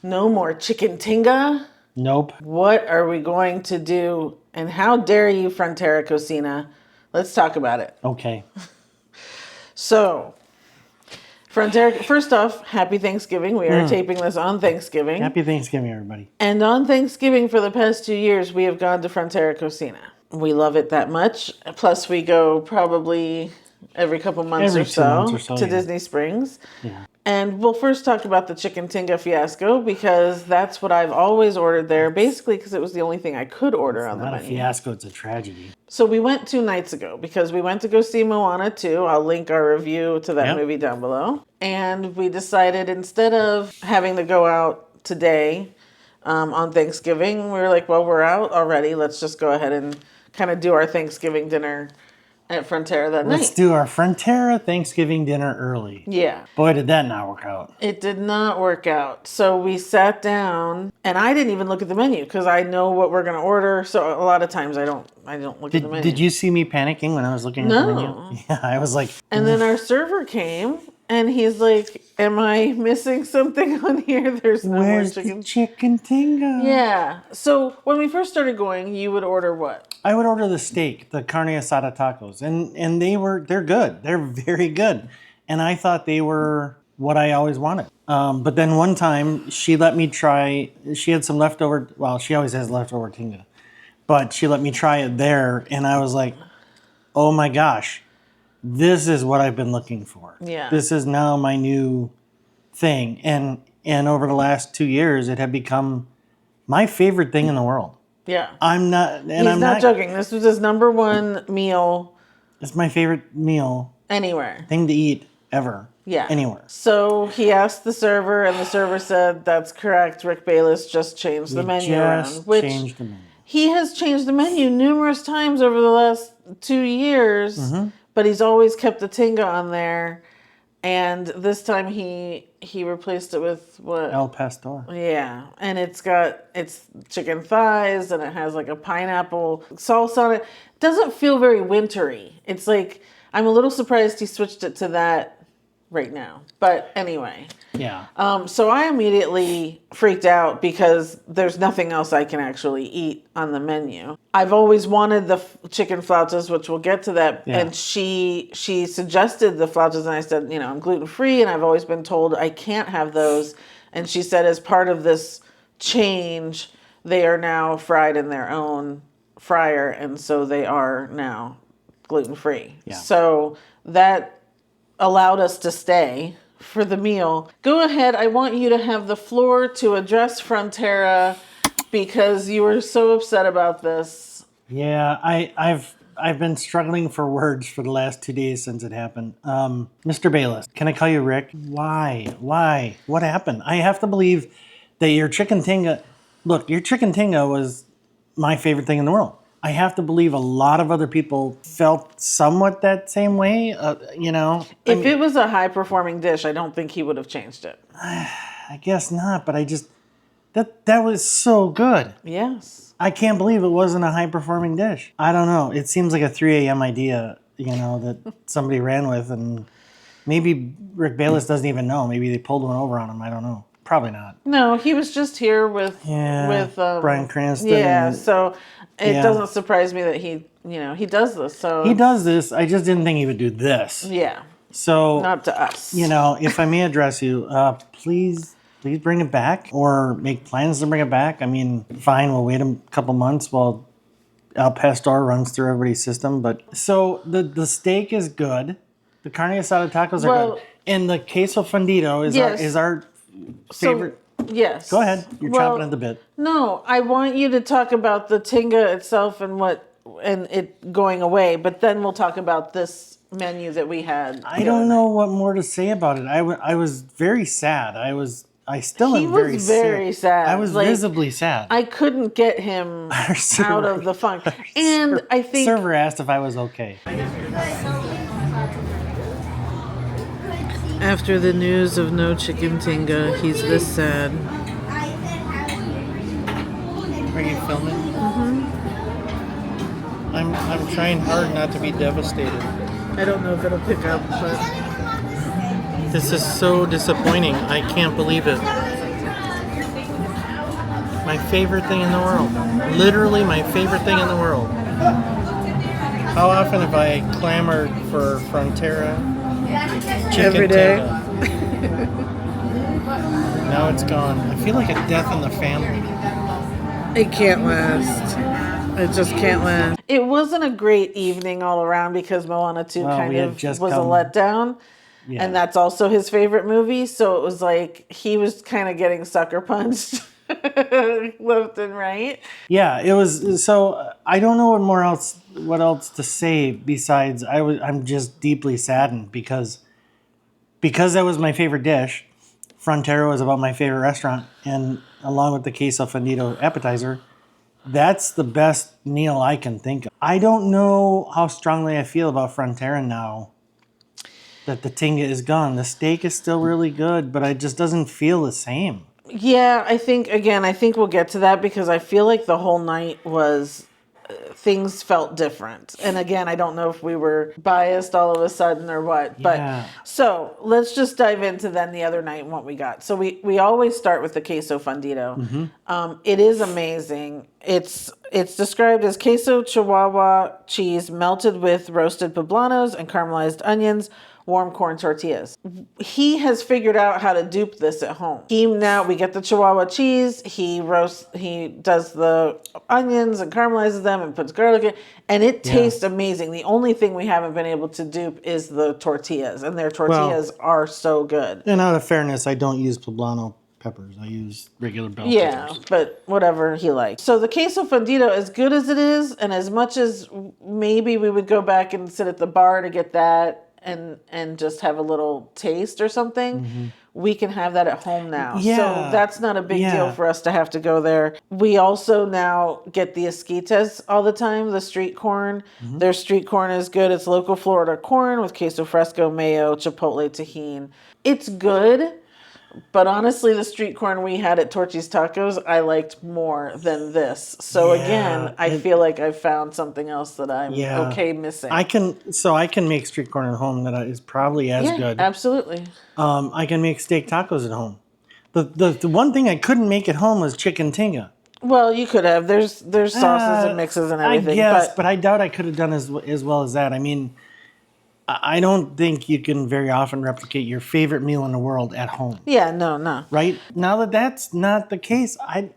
No more chicken tinga? Nope. What are we going to do? And how dare you, Frontera Cocina? Let's talk about it. Okay. So, Frontera, first off, happy Thanksgiving. We are taping this on Thanksgiving. Happy Thanksgiving, everybody. And on Thanksgiving for the past 2 years, we have gone to Frontera Cocina. We love it that much. Plus, we go probably every couple months, Every 2 months or so, to yeah. Disney Springs. Yeah. And we'll first talk about the chicken tinga fiasco because that's what I've always ordered there, basically because it was the only thing I could order on the Not a menu. fiasco, it's a tragedy. So we went 2 nights ago because we went to go see Moana 2. I'll link our review to that movie down below. And we decided instead of having to go out today on Thanksgiving, we were like, well, we're out already. Let's just go ahead and kind of do our Thanksgiving dinner at Frontera that night. Let's do our Frontera Thanksgiving dinner early. Yeah. Boy, did that not work out. It did not work out. So we sat down, and I didn't even look at the menu because I know what we're going to order. So a lot of times I don't look at the menu. Did you see me panicking when I was looking at the menu? Yeah, I was like... And then our server came, and he's like, am I missing something on here? There's no Where's more chicken. the chicken tinga? Yeah. So when we first started going, you would order what? I would order the steak, the carne asada tacos, and they're good. They're very good. And I thought they were what I always wanted. But then one time she let me try, she had some leftover, well, she always has leftover tinga, but she let me try it there. And I was like, oh my gosh, this is what I've been looking for. Yeah. This is now my new thing. And over the last 2 years, it had become my favorite thing in the world. Yeah. I'm not joking. This was his number one meal. It's my favorite meal. Anywhere. Thing to eat ever. Yeah. Anywhere. So he asked the server, and the server said, that's correct. Rick Bayless just changed the menu around. Which changed the menu. he has changed the menu numerous times over the last 2 years, but he's always kept the tinga on there. And this time he replaced it with what? El Pastor. Yeah, and it's chicken thighs, and it has like a pineapple sauce on it. It doesn't feel very wintry. It's like, I'm a little surprised he switched it to that right now. But anyway. Yeah. So I immediately freaked out because there's nothing else I can actually eat on the menu. I've always wanted the chicken flautas, which we'll get to that. Yeah. And she suggested the flautas, and I said, I'm gluten-free, and I've always been told I can't have those. And she said, as part of this change, they are now fried in their own fryer, and so they are now gluten-free. Yeah. So that allowed us to stay for the meal. Go ahead. I want you to have the floor to address Frontera because you were so upset about this. Yeah, I've been struggling for words for the last 2 days since it happened. Mr. Bayless, can I call you Rick? Why? What happened? I have to believe that your chicken tinga... Look, your chicken tinga was my favorite thing in the world. I have to believe a lot of other people felt somewhat that same way, If it was a high-performing dish, I don't think he would have changed it. I guess not, but I just... That was so good. Yes. I can't believe it wasn't a high-performing dish. I don't know. It seems like a 3 a.m. idea, that somebody ran with, and maybe Rick Bayless doesn't even know. Maybe they pulled one over on him. I don't know. Probably not. No, he was just here with Bryan Cranston. Yeah, so it doesn't surprise me that he does this. So he does this. I just didn't think he would do this. Yeah. So not to us. If I may address you, please bring it back or make plans to bring it back. I mean, fine, we'll wait a couple months while El Pastor runs through everybody's system. But so the steak is good. The carne asada tacos are good. And the queso fundido is our favorite. Yes. Go ahead. You're chomping at the bit. No, I want you to talk about the tinga itself and it going away, but then we'll talk about this menu that we had. I don't know what more to say about it. I was very sad. I still am very sad. He was very sad. I was visibly sad. I couldn't get him out of the funk. And I think... Server asked if I was okay. After the news of no chicken tinga, he's this sad. Are you filming? Mm-hmm. I'm trying hard not to be devastated. I don't know if it'll pick up, but... This is so disappointing. I can't believe it. My favorite thing in the world. Literally my favorite thing in the world. How often have I clamored for Frontera chicken Every day. tinga? Now it's gone. I feel like a death in the family. It can't last. It just can't last. It wasn't a great evening all around because Moana 2 Well, kind we had of just was a come- letdown. Yeah. And that's also his favorite movie. So it was like he was kind of getting sucker punched left and right. Yeah, it was. So I don't know what else to say besides I'm just deeply saddened because that was my favorite dish. Frontera was about my favorite restaurant, and along with the queso fundido appetizer, that's the best meal I can think of. I don't know how strongly I feel about Frontera now that the tinga is gone. The steak is still really good, but it just doesn't feel the same. Yeah, I think we'll get to that because I feel like the whole night was things felt different. And again, I don't know if we were biased all of a sudden or what. Yeah. But so let's just dive into then the other night and what we got. So we always start with the queso fundido. It is amazing. It's described as queso chihuahua cheese melted with roasted poblanos and caramelized onions, warm corn tortillas. He has figured out how to dupe this at home. We get the Chihuahua cheese. He does the onions and caramelizes them and puts garlic in, and it tastes amazing. The only thing we haven't been able to dupe is the tortillas, and their tortillas are so good. And out of fairness, I don't use poblano peppers. I use regular bell Yeah, peppers. but whatever he likes. So the queso fundido, as good as it is, and as much as maybe we would go back and sit at the bar to get that and just have a little taste or something, we can have that at home now. Yeah. So that's not a big deal for us to have to go there. We also now get the esquites all the time, the street corn. Their street corn is good. It's local Florida corn with queso fresco, mayo, chipotle, tahini. It's good. But honestly, the street corn we had at Torchy's Tacos, I liked more than this. So again, I feel like I found something else that I'm okay missing. I can make street corn at home that is probably as good. Absolutely. I can make steak tacos at home. The one thing I couldn't make at home was chicken tinga. Well, you could have. There's sauces and mixes and everything. I guess, but I doubt I could have done as well as that. I mean, I don't think you can very often replicate your favorite meal in the world at home. Yeah, no. Right? Now that that's not the case, I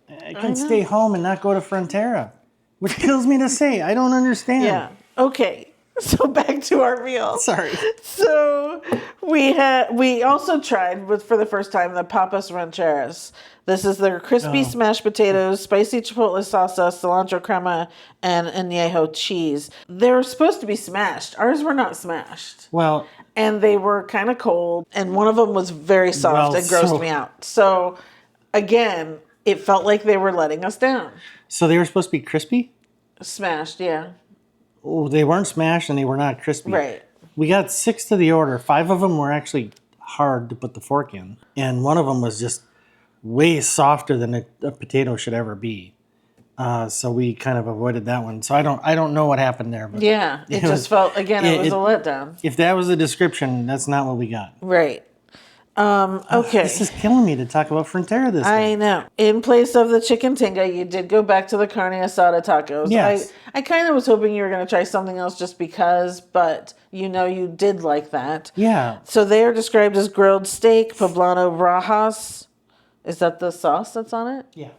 can stay home and not go to Frontera, which kills me to say. I don't understand. Yeah. Okay. So back to our meal. Sorry. So we also tried for the first time the papas rancheras. This is their crispy smashed potatoes, spicy chipotle salsa, cilantro crema, and añejo cheese. They were supposed to be smashed. Ours were not smashed. Well, And they were kind of cold, and one of them was very soft and grossed me out. So again, it felt like they were letting us down. so they were supposed to be crispy? Smashed, yeah. Oh, they weren't smashed and they were not crispy. Right. We got 6 to the order. 5 of them were actually hard to put the fork in, and one of them was just way softer than a potato should ever be. So we kind of avoided that one. So I don't know what happened there. But Yeah, it just felt, again, it was a letdown. If that was the description, that's not what we got. Right. Okay. This is killing me to talk about Frontera this I day. know. In place of the chicken tinga, you did go back to the carne asada tacos. Yes. I kind of was hoping you were going to try something else just because, but you did like that. Yeah. So they are described as grilled steak, poblano rajas. Is that the sauce that's on it? Yeah.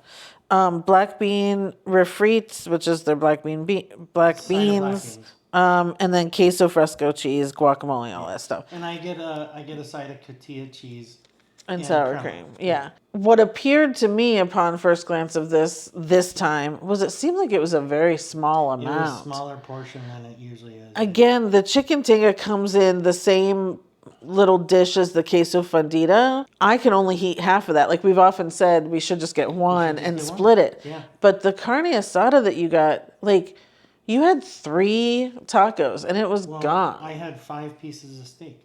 Black bean refrites, which is their black beans. And then queso fresco cheese, guacamole, all that stuff. And I get a side of tortilla cheese And sour cream. Yeah. What appeared to me upon first glance of this time was it seemed like it was a very small amount. It was a smaller portion than it usually is. Again, the chicken tinga comes in the same little dish as the queso fundido. I can only eat half of that. Like we've often said, we should just get one and split it. Yeah. But the carne asada that you got, like you had 3 tacos and it was gone. I had 5 pieces of steak.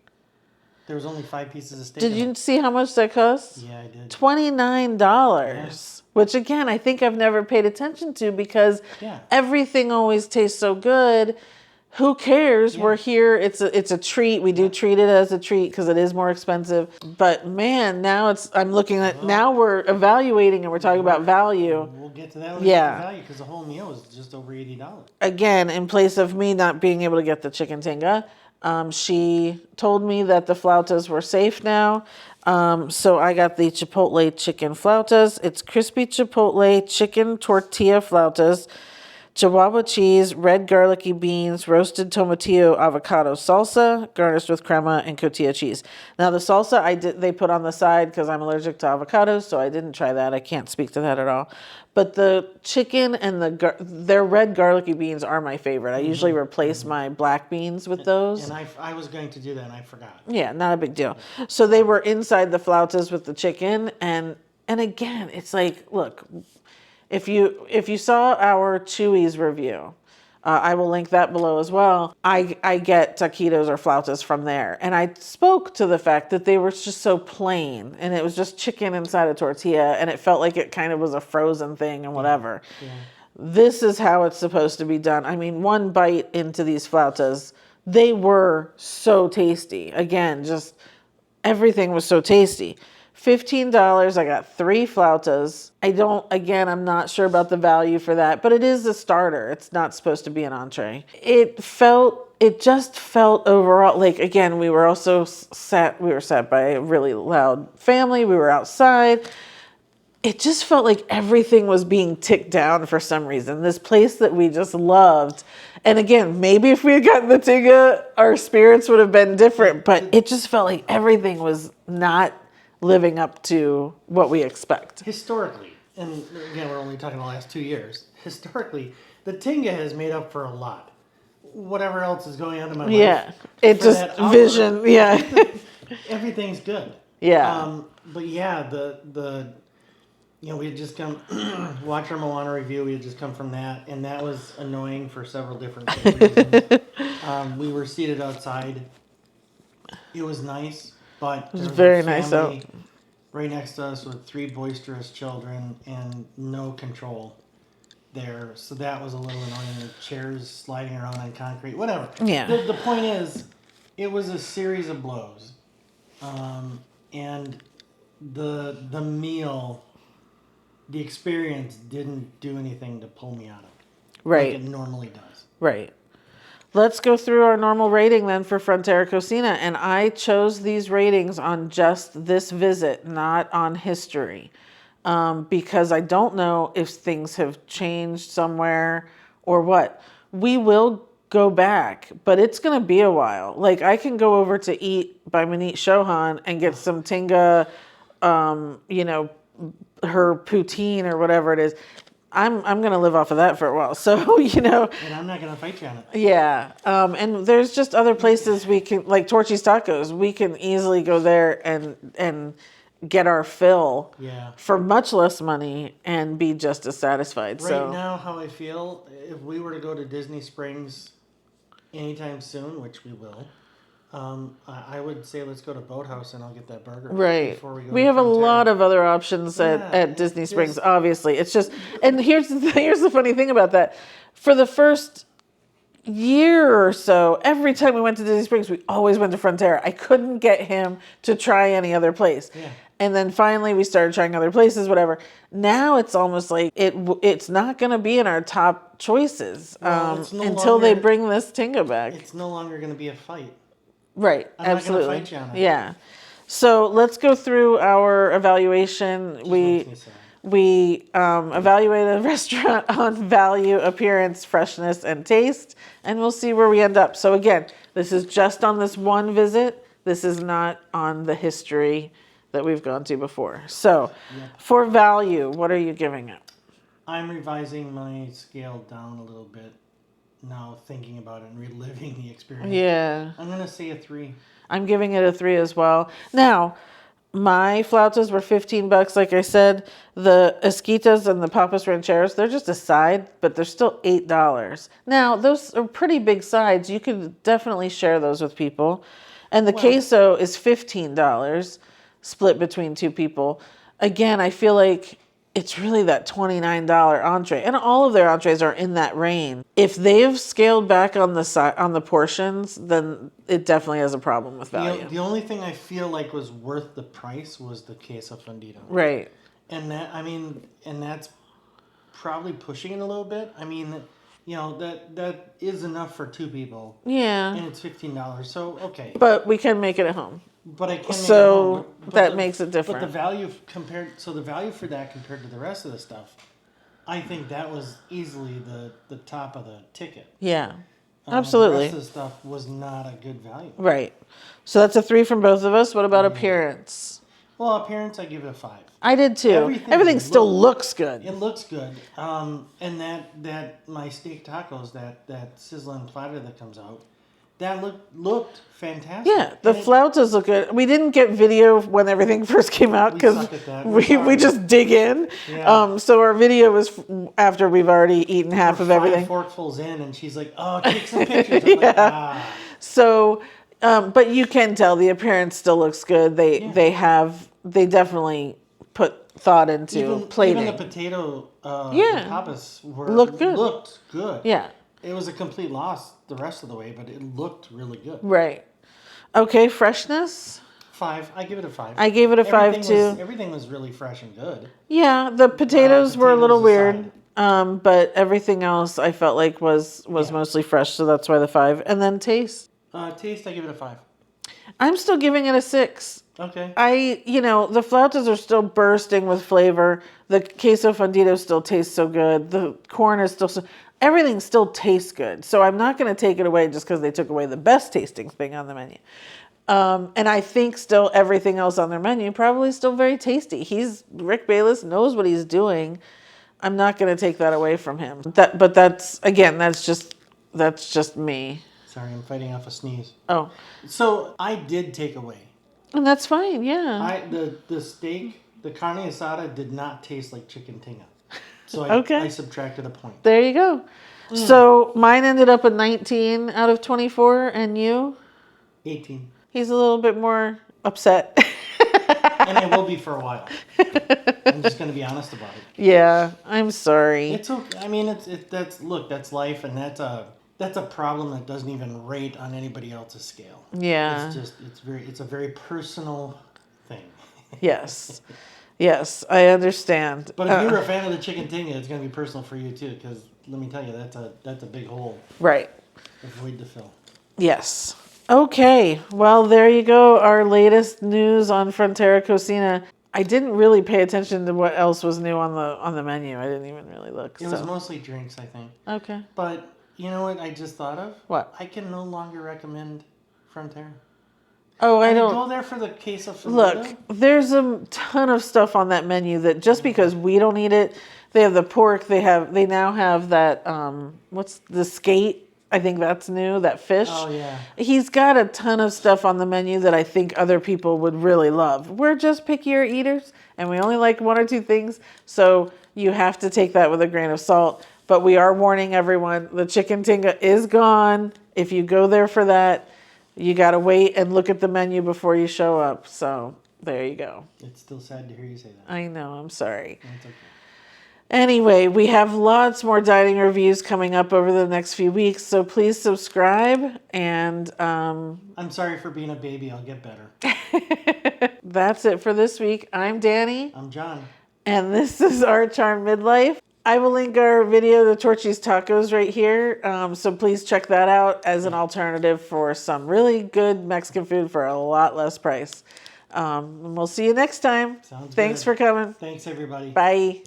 There was only 5 pieces of steak. Did you see how much that cost? Yeah, I did. $29. Which again, I think I've never paid attention to because everything always tastes so good. who cares? Yeah. We're here. It's a treat. We do treat it as a treat because it is more expensive. But man, now I'm looking at, now we're evaluating and we're talking about value. We'll get to that when we get to value, because the whole meal is just over $80. Again, in place of me not being able to get the chicken tinga, she told me that the flautas were safe now. So I got the chipotle chicken flautas. It's crispy chipotle chicken tortilla flautas, Chihuahua cheese, red garlicky beans, roasted tomatillo avocado salsa, garnished with crema and cotija cheese. Now the salsa they put on the side because I'm allergic to avocados, so I didn't try that. I can't speak to that at all. But the chicken and their red garlicky beans are my favorite. I usually replace my black beans with those. And I was going to do that and I forgot. Yeah, not a big deal. So they were inside the flautas with the chicken, and again, it's like, look, if you saw our Chewy's review, I will link that below as well. I get taquitos or flautas from there, and I spoke to the fact that they were just so plain, and it was just chicken inside a tortilla, and it felt like it kind of was a frozen thing and whatever. Yeah. This is how it's supposed to be done. I mean, one bite into these flautas, they were so tasty. Again, just everything was so tasty. $15, I got 3 flautas. I'm not sure about the value for that, but it is a starter. It's not supposed to be an entree. It just felt overall, like, again, we were sat by a really loud family. We were outside. It just felt like everything was being ticked down for some reason. This place that we just loved. And again, maybe if we had gotten the tinga, our spirits would have been different, but it just felt like everything was not living up to what we expect. Historically, and again, we're only talking the last 2 years, historically, the tinga has made up for a lot. Whatever else is going on in my life. Yeah, it just vision, yeah. Everything's good. Yeah. But yeah, we had just come, watch our Moana review, we had just come from that, and that was annoying for several different reasons. We were seated outside. It was nice, but it was very nice out. Right next to us with 3 boisterous children and no control there. So that was a little annoying. The chairs sliding around on concrete, whatever. Yeah. The point is, it was a series of blows. And the meal, the experience didn't do anything to pull me out of it. Right. Like it normally does. Right. Let's go through our normal rating then for Frontera Cocina. And I chose these ratings on just this visit, not on history. Because I don't know if things have changed somewhere or what. We will go back, but it's going to be a while. Like, I can go over to Eat by Manit Chauhan and get some tinga, her poutine or whatever it is. I'm going to live off of that for a while. So, And I'm not going to fight you on it. Yeah. And there's just other places we can, like Torchy's Tacos, we can easily go there and get our fill for much less money and be just as satisfied. Right now, how I feel, if we were to go to Disney Springs anytime soon, which we will, I would say let's go to Boathouse and I'll get that burger. Right. Before we have a lot of other options at Disney Springs, obviously. It's just, and here's the funny thing about that. For the first year or so, every time we went to Disney Springs, we always went to Frontera. I couldn't get him to try any other place. Yeah. And then finally we started trying other places, whatever. Now it's almost like it's not going to be in our top choices until they bring this tinga back. It's no longer going to be a fight. Right, I'm absolutely. not going to fight you on it. Yeah. So let's go through our evaluation. We evaluated the restaurant on value, appearance, freshness, and taste, and we'll see where we end up. So again, this is just on this one visit. This is not on the history that we've gone to before. So for value, what are you giving it? I'm revising my scale down a little bit now, thinking about it and reliving the experience. Yeah. I'm going to say a 3. I'm giving it a 3 as well. Now, my flautas were $15, like I said. The esquitas and the papas rancheros, they're just a side, but they're still $8. Now, those are pretty big sides. You could definitely share those with people. And the queso is $15, split between 2 people. Again, I feel like it's really that $29 entree, and all of their entrees are in that range. If they've scaled back on the portions, then it definitely has a problem with value. The only thing I feel like was worth the price was the queso fundido. Right. And that's probably pushing it a little bit. I mean, that is enough for 2 people. Yeah. And it's $15. So, okay. But we can make it at home. But I can make it So home. that makes it different. But the value the value for that compared to the rest of the stuff, I think that was easily the top of the ticket. Yeah. Absolutely. The rest of the stuff was not a good value. Right. So that's a 3 from both of us. What about appearance? Well, appearance, I give it a 5. I did too. Everything still looks good. It looks good. And that my steak tacos, that sizzling platter that comes out, that looked fantastic. Yeah, the flautas look good. We didn't get video when everything first came out because we just dig in. Yeah. So our video was after we've already eaten half of everything. 5 forkfuls in, and she's like, "Oh, take some pictures." I'm like, ah. So, but you can tell the appearance still looks good. They definitely put thought into plating. Even the potato tapas looked good. Yeah. It was a complete loss the rest of the way, but it looked really good. Right. Okay, freshness? 5. I give it a 5. I gave it a 5 too. Everything was really fresh and good. Yeah, the potatoes were a little weird. But everything else I felt like was mostly fresh, so that's why the 5. And then taste? Taste, I give it a 5. I'm still giving it a 6. Okay. The flautas are still bursting with flavor. The queso fundido still tastes so good. The corn is still everything still tastes good. So I'm not going to take it away just because they took away the best tasting thing on the menu. And I think still everything else on their menu probably still very tasty. Rick Bayless knows what he's doing. I'm not going to take that away from him. But that's just me. Sorry, I'm fighting off a sneeze. Oh. So I did take away. And that's fine, yeah. The steak, the carne asada did not taste like chicken tinga. So I subtracted a point. There you go. So mine ended up a 19 out of 24, and you? 18. He's a little bit more upset. And I will be for a while. I'm just going to be honest about it. Yeah, I'm sorry. It's okay. I mean, that's life, and that's a problem that doesn't even rate on anybody else's scale. Yeah. It's a very personal thing. Yes. Yes, I understand. But if you're a fan of the chicken tinga, it's going to be personal for you too, because let me tell you, that's a big hole. Right. A void to fill. Yes. Okay. Well, there you go. Our latest news on Frontera Cocina. I didn't really pay attention to what else was new on the menu. I didn't even really look. It was mostly drinks, I think. Okay. But you know what I just thought of? What? I can no longer recommend Frontera. Oh, I don't go there for the case of food. Look, there's a ton of stuff on that menu that just because we don't eat it, they have the pork. They now have that what's the skate? I think that's new. That fish. Oh yeah. He's got a ton of stuff on the menu that I think other people would really love. We're just pickier eaters, and we only like 1 or 2 things. So you have to take that with a grain of salt. But we are warning everyone: the chicken tinga is gone. If you go there for that, you got to wait and look at the menu before you show up. So there you go. It's still sad to hear you say that. I know. I'm sorry. That's okay. Anyway, we have lots more dining reviews coming up over the next few weeks. So please subscribe. And I'm sorry for being a baby. I'll get better. That's it for this week. I'm Danny. I'm John. And this is Our Charm Midlife. I will link our video to Torchy's Tacos right here. So please check that out as an alternative for some really good Mexican food for a lot less price. And we'll see you next time. Sounds Thanks good. for coming. Thanks, everybody. Bye.